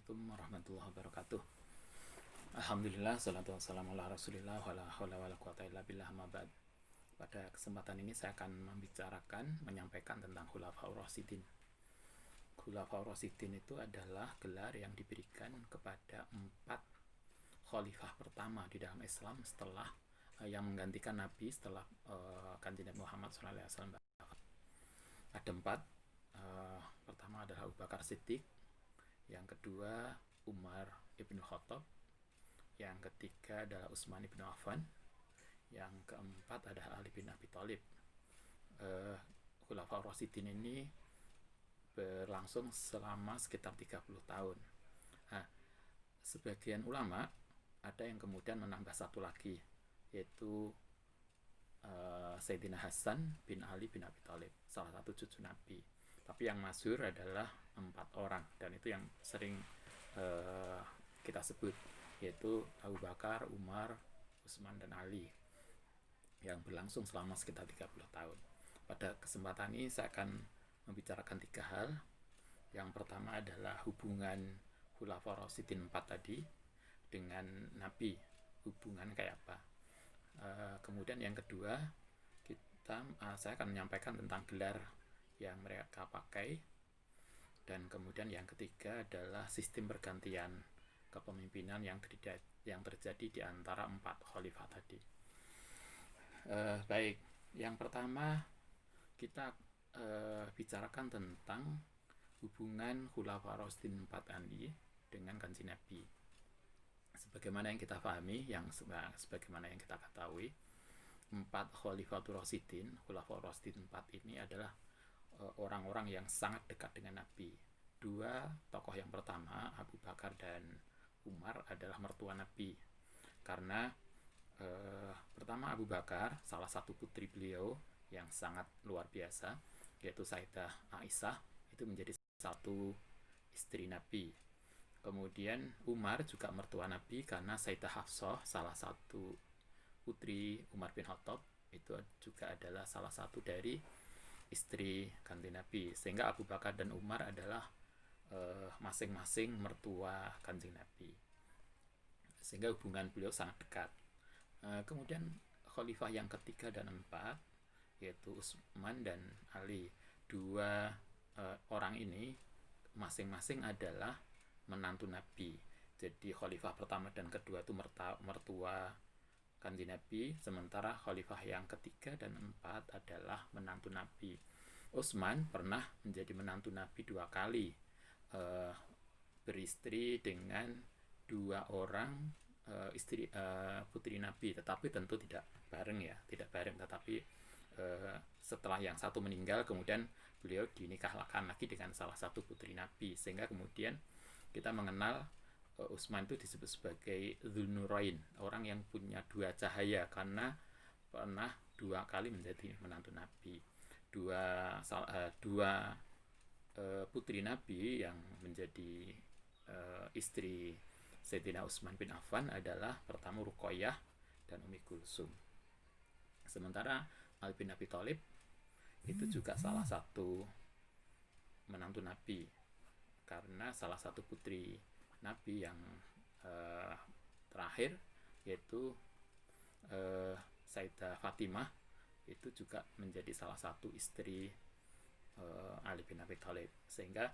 Assalamualaikum warahmatullahi wabarakatuh. Alhamdulillah, salatu wassalamu ala rasulillah wa la hawla wa la quwata illa billah ma ba'd. Pada kesempatan ini saya akan menyampaikan tentang Khulafaur Rasyidin. Khulafaur Rasyidin itu adalah gelar yang diberikan kepada 4 khalifah pertama di dalam Islam setelah yang menggantikan Nabi setelah Kanjeng Nabi Muhammad SAW. Ada 4. Pertama adalah Abu Bakar Siddiq, yang kedua Umar ibn Khattab, yang ketiga adalah Utsman ibn Affan, yang keempat adalah Ali bin Abi Thalib. Khulafaur Rasyidin ini berlangsung selama sekitar 30 tahun. Nah, sebagian ulama ada yang kemudian menambah satu lagi, yaitu Sayyidina Hasan bin Ali bin Abi Thalib, salah satu cucu Nabi. Tapi yang masyhur adalah 4 orang, dan itu yang sering kita sebut, yaitu Abu Bakar, Umar, Utsman, dan Ali, yang berlangsung selama sekitar 30 tahun. Pada kesempatan ini saya akan membicarakan 3 hal. Yang pertama adalah hubungan Khulafaur Rasyidin 4 tadi dengan Nabi, hubungan kayak apa. Kemudian yang kedua, saya akan menyampaikan tentang gelar yang mereka pakai, dan kemudian yang ketiga adalah sistem pergantian kepemimpinan yang terjadi di antara 4 khalifah tadi. Baik, yang pertama kita bicarakan tentang hubungan Khulafaur Rasyidin 4 ini dengan Kanjeng Nabi. Sebagaimana yang kita pahami, sebagaimana yang kita ketahui, 4 Khalifatur Rasyidin, Khulafaur Rasyidin 4 ini adalah orang-orang yang sangat dekat dengan Nabi. 2 tokoh yang pertama, Abu Bakar dan Umar, adalah mertua Nabi. Karena pertama Abu Bakar, salah satu putri beliau yang sangat luar biasa, yaitu Sayyidah Aisyah, itu menjadi satu istri Nabi. Kemudian Umar juga mertua Nabi, karena Sayyidah Hafsah, salah satu putri Umar bin Khattab, itu juga adalah salah satu dari istri Kanjeng Nabi. Sehingga Abu Bakar dan Umar adalah masing-masing mertua Kanjeng Nabi, sehingga hubungan beliau sangat dekat. Kemudian khalifah yang ketiga dan 4, yaitu Utsman dan Ali. 2 orang ini masing-masing adalah menantu Nabi. Jadi khalifah pertama dan kedua itu mertua Kanjeng Nabi, sementara khalifah yang ketiga dan 4 adalah menantu Nabi. Utsman pernah menjadi menantu Nabi 2 kali, beristri dengan 2 orang istri putri Nabi, tetapi tentu tidak bareng, tetapi setelah yang satu meninggal, kemudian beliau dinikahkan lagi dengan salah satu putri Nabi, sehingga kemudian kita mengenal Utsman itu disebut sebagai Dzunurain, orang yang punya 2 cahaya, karena pernah 2 kali menjadi menantu Nabi. Dua putri Nabi yang menjadi istri Sayyidina Utsman bin Affan adalah pertama Ruqayyah dan Ummi Kulsum. Sementara Ali bin Abi Thalib itu juga salah satu menantu Nabi, karena salah satu putri Nabi yang terakhir, yaitu Sayyidah Fatimah, itu juga menjadi salah satu istri Ali bin Abi Thalib. Sehingga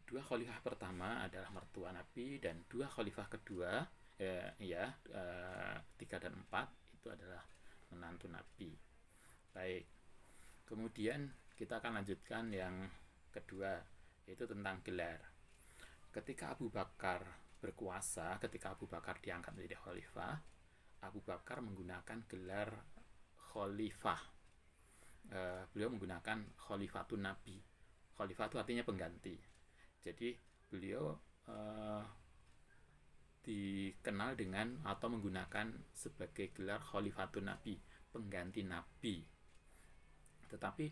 2 khalifah pertama adalah mertua Nabi, dan 2 khalifah kedua 3 dan 4 itu adalah menantu Nabi. Baik, kemudian kita akan lanjutkan yang kedua, yaitu tentang gelar. Ketika Abu Bakar berkuasa, ketika Abu Bakar diangkat menjadi khalifah, Abu Bakar menggunakan gelar khalifah. Beliau menggunakan khalifatun Nabi. Khalifah itu artinya pengganti. Jadi beliau dikenal dengan atau menggunakan sebagai gelar khalifatun Nabi, pengganti Nabi. Tetapi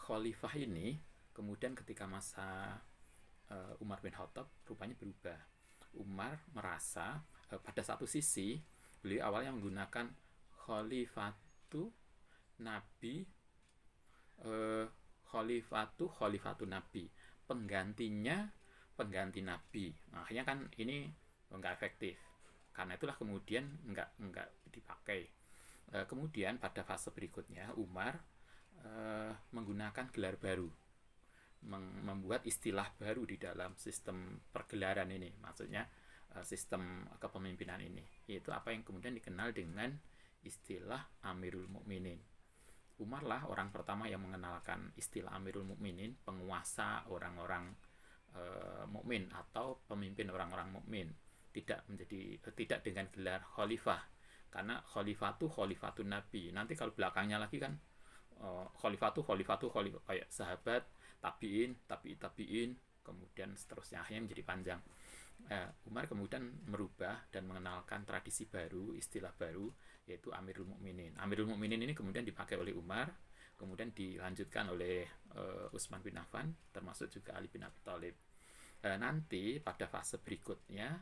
khalifah ini kemudian ketika masa Umar bin Khattab rupanya berubah. Umar merasa pada satu sisi beliau awalnya menggunakan khalifatu Nabi, khalifatu Nabi, penggantinya pengganti nabi. Nah, akhirnya kan ini nggak efektif. Karena itulah kemudian nggak dipakai. Kemudian pada fase berikutnya Umar menggunakan gelar baru, membuat istilah baru di dalam sistem pergelaran ini, maksudnya sistem kepemimpinan ini, yaitu apa yang kemudian dikenal dengan istilah Amirul Mukminin. Umar lah orang pertama yang mengenalkan istilah Amirul Mukminin, penguasa orang-orang mukmin atau pemimpin orang-orang mukmin, tidak dengan gelar khalifah, karena khalifah itu khalifatun nabi. Nanti kalau belakangnya lagi kan khalifah kayak sahabat, tabiin, kemudian seterusnya, akhirnya menjadi panjang. Umar kemudian merubah dan mengenalkan tradisi baru, istilah baru, yaitu Amirul Mukminin. Amirul Mukminin ini kemudian dipakai oleh Umar, kemudian dilanjutkan oleh Utsman bin Affan, termasuk juga Ali bin Abi Thalib. Nanti pada fase berikutnya,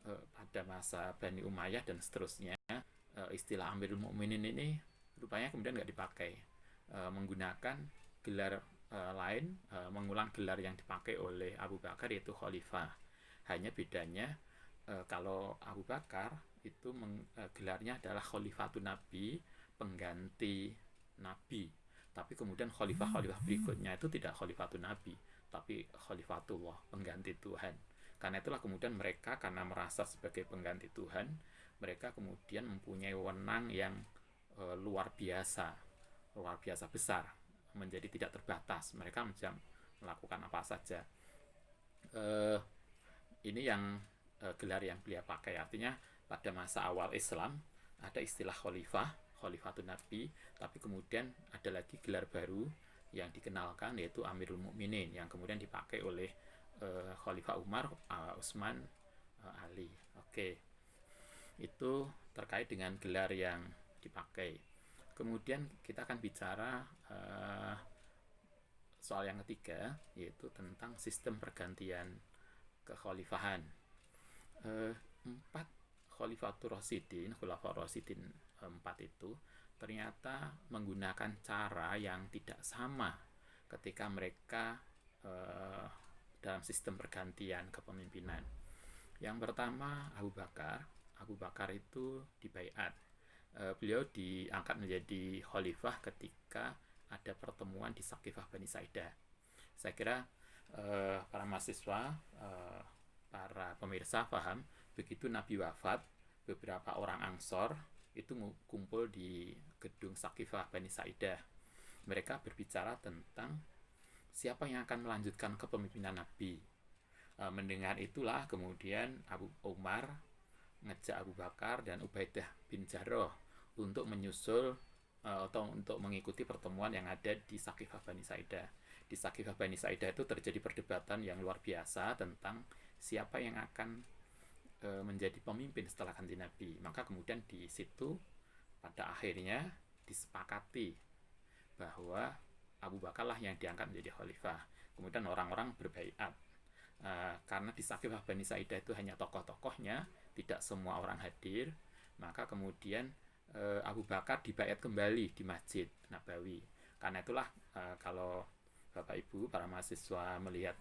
pada masa Bani Umayyah dan seterusnya, istilah Amirul Mukminin ini rupanya kemudian nggak dipakai, menggunakan gelar lain, mengulang gelar yang dipakai oleh Abu Bakar, yaitu khalifah. Hanya bedanya kalau Abu Bakar itu gelarnya adalah khalifatun nabi, pengganti nabi. Tapi kemudian khalifah berikutnya itu tidak khalifatun nabi, tapi khalifatullah, pengganti Tuhan. Karena itulah kemudian mereka, karena merasa sebagai pengganti Tuhan, mereka kemudian mempunyai wewenang yang luar biasa besar, menjadi tidak terbatas. Mereka bisa melakukan apa saja. Ini yang gelar yang beliau pakai. Artinya pada masa awal Islam ada istilah khalifatun nabi, tapi kemudian ada lagi gelar baru yang dikenalkan, yaitu Amirul Mukminin, yang kemudian dipakai oleh Khalifah Umar, Utsman, Ali. Oke, itu terkait dengan gelar yang dipakai. Kemudian kita akan bicara soal yang ketiga, yaitu tentang sistem pergantian kekhalifahan. 4 Khulafaur Rasyidin 4 itu ternyata menggunakan cara yang tidak sama ketika mereka dalam sistem pergantian kepemimpinan. Yang pertama Abu Bakar itu dibaiat. Beliau diangkat menjadi khalifah ketika ada pertemuan di Saqifah Bani Sa'idah. Saya kira para mahasiswa, para pemirsa paham, begitu Nabi wafat, beberapa orang Ansor itu kumpul di gedung Saqifah Bani Sa'idah. Mereka berbicara tentang siapa yang akan melanjutkan kepemimpinan Nabi. Mendengar itulah kemudian Abu Umar ngejak Abu Bakar dan Ubaidah bin Jarrah untuk menyusul atau untuk mengikuti pertemuan yang ada di Saqifah Bani Sa'idah. Di Saqifah Bani Sa'idah itu terjadi perdebatan yang luar biasa tentang siapa yang akan menjadi pemimpin setelah Kanjeng Nabi. Maka kemudian di situ pada akhirnya disepakati bahwa Abu Bakar lah yang diangkat menjadi khalifah. Kemudian orang-orang berbaiat. Karena di Saqifah Bani Sa'idah itu hanya tokoh-tokohnya, tidak semua orang hadir, maka kemudian Abu Bakar dibaiat kembali di Masjid Nabawi. Karena itulah kalau Bapak Ibu para mahasiswa melihat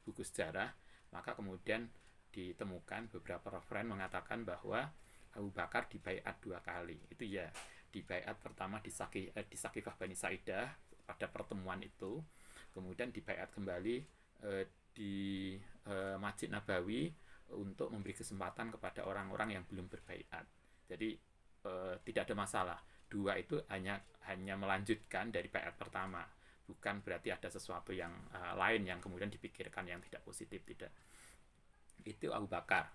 buku sejarah, maka kemudian ditemukan beberapa referen mengatakan bahwa Abu Bakar dibaiat 2 kali. Itu ya, dibaiat pertama di Saqifah Bani Sa'idah pada pertemuan itu, kemudian dibaiat kembali di Masjid Nabawi untuk memberi kesempatan kepada orang-orang yang belum berbaiat. Jadi tidak ada masalah. 2 itu hanya melanjutkan dari baiat pertama, bukan berarti ada sesuatu yang lain yang kemudian dipikirkan yang tidak positif, tidak. Itu Abu Bakar.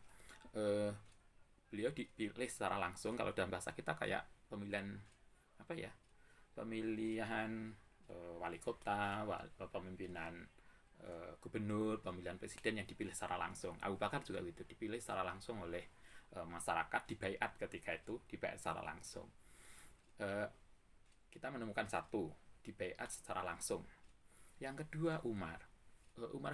Beliau dipilih secara langsung. Kalau dalam bahasa kita kayak pemilihan wali kota, pemimpinan gubernur, pemilihan presiden yang dipilih secara langsung. Abu Bakar juga gitu, dipilih secara langsung oleh masyarakat, dibaiat ketika itu, dibaiat secara langsung. Kita menemukan 1, dibaiat secara langsung. Yang kedua Umar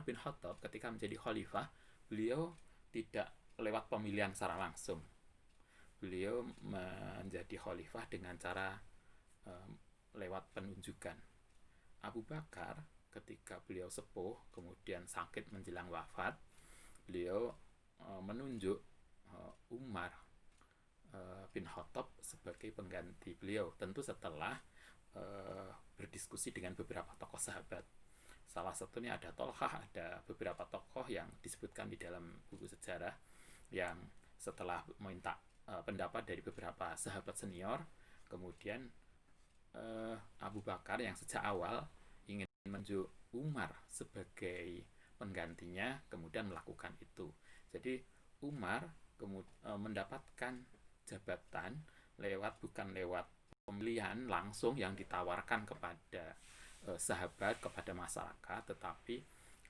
bin Khattab ketika menjadi khalifah, beliau tidak lewat pemilihan secara langsung. Beliau menjadi khalifah dengan cara lewat penunjukan. Abu Bakar ketika beliau sepuh kemudian sakit menjelang wafat, beliau menunjuk Umar bin Khattab sebagai pengganti beliau, tentu setelah berdiskusi dengan beberapa tokoh sahabat. Salah satunya ada Tolhah, ada beberapa tokoh yang disebutkan di dalam buku sejarah yang setelah meminta pendapat dari beberapa sahabat senior, kemudian Abu Bakar yang sejak awal ingin menunjuk Umar sebagai penggantinya kemudian melakukan itu. Jadi Umar mendapatkan jabatan bukan lewat pemilihan langsung yang ditawarkan kepada sahabat, kepada masyarakat, tetapi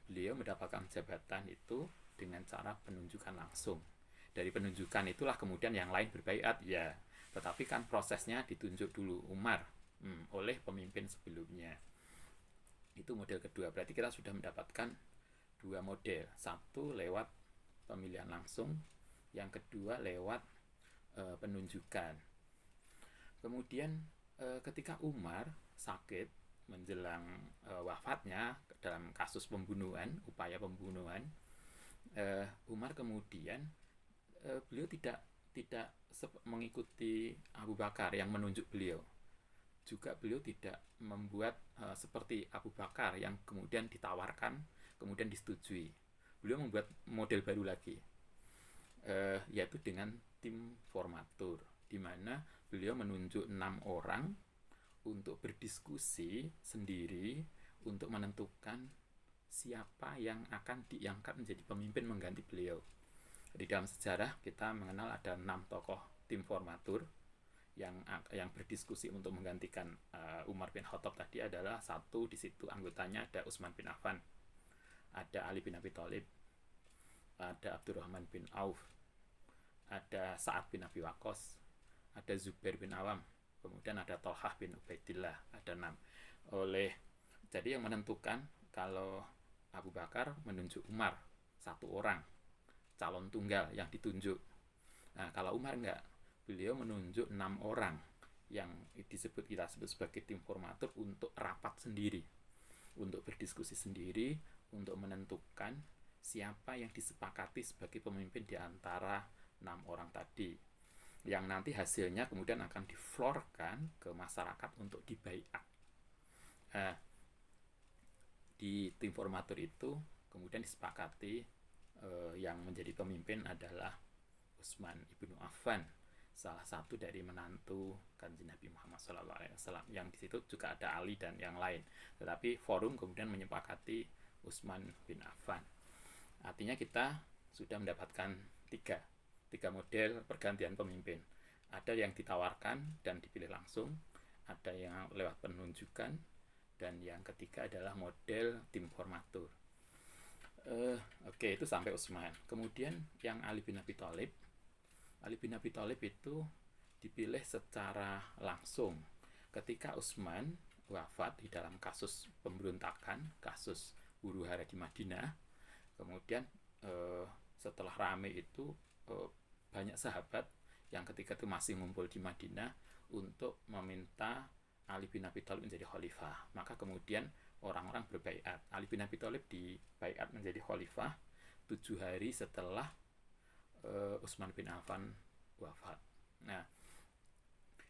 beliau mendapatkan jabatan itu dengan cara penunjukan langsung. Dari penunjukan itulah kemudian yang lain berbaiat, ya. Tetapi kan prosesnya ditunjuk dulu Umar oleh pemimpin sebelumnya. Itu model kedua. Berarti kita sudah mendapatkan dua model. Satu lewat pemilihan langsung, yang kedua lewat penunjukan. Kemudian ketika Umar sakit menjelang wafatnya dalam kasus pembunuhan, upaya pembunuhan, Umar kemudian beliau tidak mengikuti Abu Bakar yang menunjuk beliau. Juga beliau tidak membuat seperti Abu Bakar yang kemudian ditawarkan, kemudian disetujui. Beliau membuat model baru lagi, yaitu dengan tim formatur, di mana beliau menunjuk 6 orang untuk berdiskusi sendiri untuk menentukan siapa yang akan diangkat menjadi pemimpin mengganti beliau. Di dalam sejarah kita mengenal ada 6 tokoh tim formatur yang berdiskusi untuk menggantikan Umar bin Khattab tadi. Adalah satu di situ anggotanya ada Utsman bin Affan, ada Ali bin Abi Thalib, ada Abdurrahman bin Auf, ada Sa'ad bin Abi Waqqas, ada Zubair bin Awam, kemudian ada Tolhah bin Ubaidillah, ada 6. Jadi yang menentukan kalau Abu Bakar menunjuk Umar, satu orang calon tunggal yang ditunjuk. Nah, kalau Umar enggak, beliau menunjuk 6 orang yang kita sebut sebagai tim formatur untuk rapat sendiri, untuk berdiskusi sendiri, untuk menentukan siapa yang disepakati sebagai pemimpin di antara 6 orang tadi, yang nanti hasilnya kemudian akan diflorkan ke masyarakat untuk dibaiat. Di tim formatur itu kemudian disepakati yang menjadi pemimpin adalah Utsman ibnu Affan, salah satu dari menantu Kanjeng Nabi Muhammad SAW, yang di situ juga ada Ali dan yang lain. Tetapi forum kemudian menyepakati Utsman bin Affan. Artinya kita sudah mendapatkan tiga model pergantian pemimpin. Ada yang ditawarkan dan dipilih langsung, ada yang lewat penunjukan, dan yang ketiga adalah model tim formatur. Oke, itu sampai Utsman. Kemudian yang Ali bin Abi Thalib itu dipilih secara langsung ketika Utsman wafat di dalam kasus pemberontakan, kasus huru hara di Madinah. Kemudian setelah rame itu banyak sahabat yang ketika itu masih ngumpul di Madinah untuk meminta Ali bin Abi Thalib menjadi khalifah. Maka kemudian orang-orang berbaiat. Ali bin Abi Thalib dibaiat menjadi khalifah 7 hari setelah Utsman bin Affan wafat. Nah,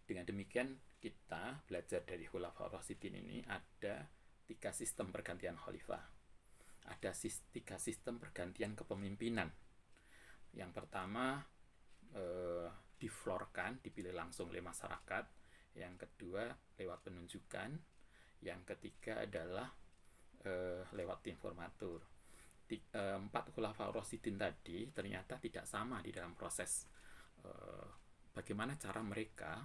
dengan demikian kita belajar dari Khulafaur Rasyidin ini ada 3 sistem pergantian khalifah. Ada 3 sistem pergantian kepemimpinan. Yang pertama diflorkan, dipilih langsung oleh masyarakat. Yang kedua lewat penunjukan. Yang ketiga adalah lewat tim formatur. 4 Khulafaur Rasyidin tadi ternyata tidak sama di dalam proses bagaimana cara mereka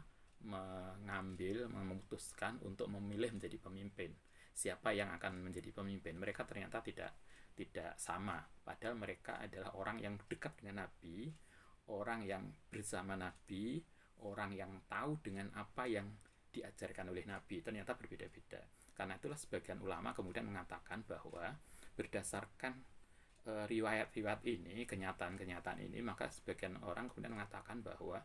memutuskan untuk memilih menjadi pemimpin. Siapa yang akan menjadi pemimpin? Mereka ternyata tidak sama. Padahal mereka adalah orang yang dekat dengan Nabi, orang yang bersama Nabi, orang yang tahu dengan apa yang diajarkan oleh Nabi. Ternyata berbeda-beda. Karena itulah sebagian ulama kemudian mengatakan bahwa berdasarkan riwayat-riwayat ini, kenyataan-kenyataan ini, maka sebagian orang kemudian mengatakan bahwa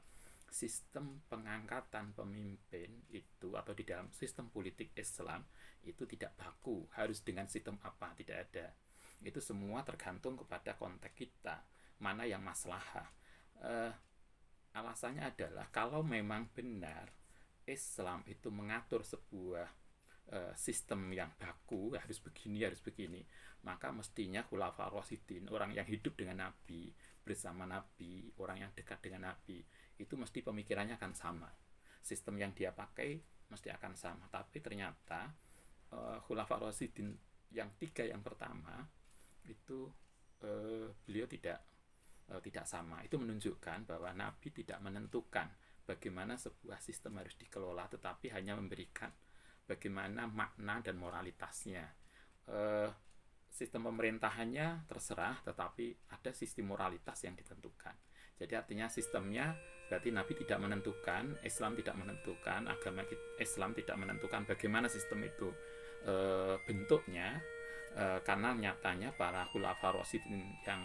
sistem pengangkatan pemimpin itu, atau di dalam sistem politik Islam itu tidak baku harus dengan sistem apa, tidak ada. Itu semua tergantung kepada konteks kita, mana yang maslahah. Alasannya adalah kalau memang benar Islam itu mengatur sebuah sistem yang baku, harus begini, maka mestinya Khulafa Rasyidin, orang yang hidup dengan Nabi, bersama Nabi, orang yang dekat dengan Nabi, itu mesti pemikirannya akan sama, sistem yang dia pakai mesti akan sama. Tapi ternyata Khulafa Rasyidin yang 3 yang pertama itu beliau tidak sama. Itu menunjukkan bahwa Nabi tidak menentukan bagaimana sebuah sistem harus dikelola, tetapi hanya memberikan bagaimana makna dan moralitasnya. Sistem pemerintahannya terserah, tetapi ada sistem moralitas yang ditentukan. Jadi artinya sistemnya berarti Nabi tidak menentukan, Islam tidak menentukan, agama Islam tidak menentukan bagaimana sistem itu bentuknya, karena nyatanya para Khulafa Rasyidin yang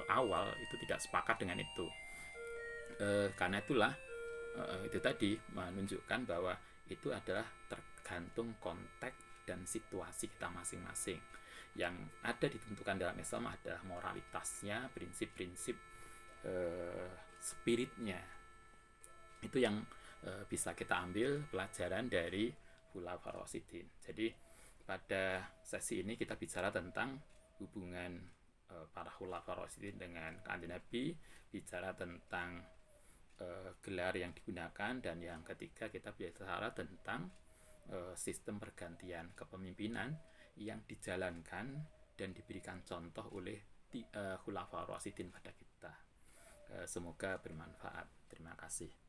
awal itu tidak sepakat dengan itu. Karena itulah itu tadi menunjukkan bahwa itu adalah tergantung konteks dan situasi kita masing-masing. Yang ada ditentukan dalam Islam adalah moralitasnya, prinsip-prinsip, spiritnya. Itu yang bisa kita ambil pelajaran dari Khulafa Rasyidin. Jadi pada sesi ini kita bicara tentang hubungan para Khulafa Rasyidin dengan Kanjeng Nabi, bicara tentang gelar yang digunakan, dan yang ketiga kita bicara tentang sistem pergantian kepemimpinan yang dijalankan dan diberikan contoh oleh Khulafa Rasyidin pada kita. Semoga bermanfaat. Terima kasih.